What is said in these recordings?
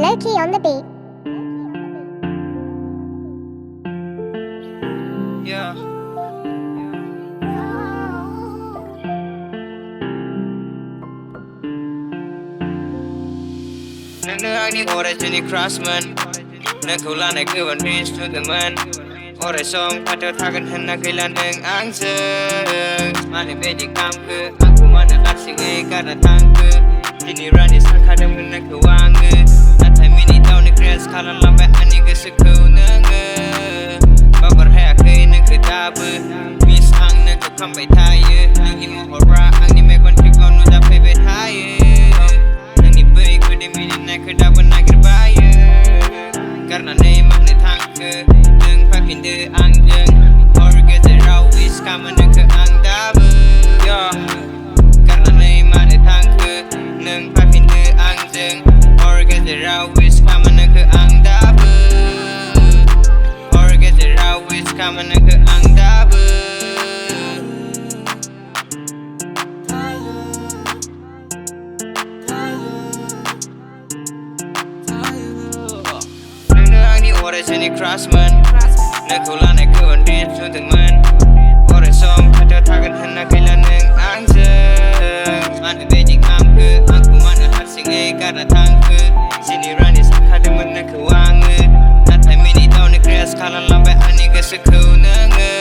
Lowkey on the beat. Yeah. Nani origin craftsman. Nakula nakuan reach to the man. Or a song pattern hagan hanakilan ng angst. Mani bedi kamke. Aku mana aksing karena tangke. Ini rani sakadam nakuang. Natai mini tau ni kres kalan lambe ani kesuku nenge. Babar hayak nak kedabe. Miss ang nak kambai taye. Nangi mo ora ang ni mekon kikon nuda pebe taye. Nangi baik kudi mini nak kedabe nakir baye. Karena nei makne tangke. Deng papinde angjeng. Orga zerau wis kama nak ang dabe. Yo. Karena nei makne tangke. Deng papinde angjeng. Orga zerau wis kama nak ang dabe. Orga zerau wis kama nak ang dabe. Origin craftsman. Nakula nakuan reach to the man. Or a song pattern hagan hanakilan ng angst. Mani bedi kamke. Aku mana aksing karena tangke. Sini rani sakadam nakuang. Natai mini tau ni kres kalan lambe ani kesuku nenge.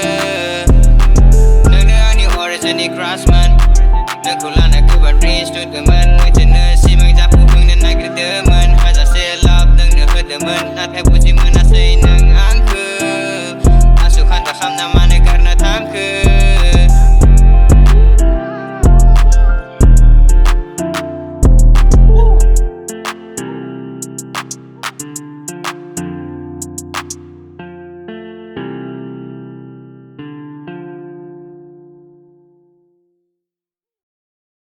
Nani origin craftsman. Nakula nakuan reach to the man.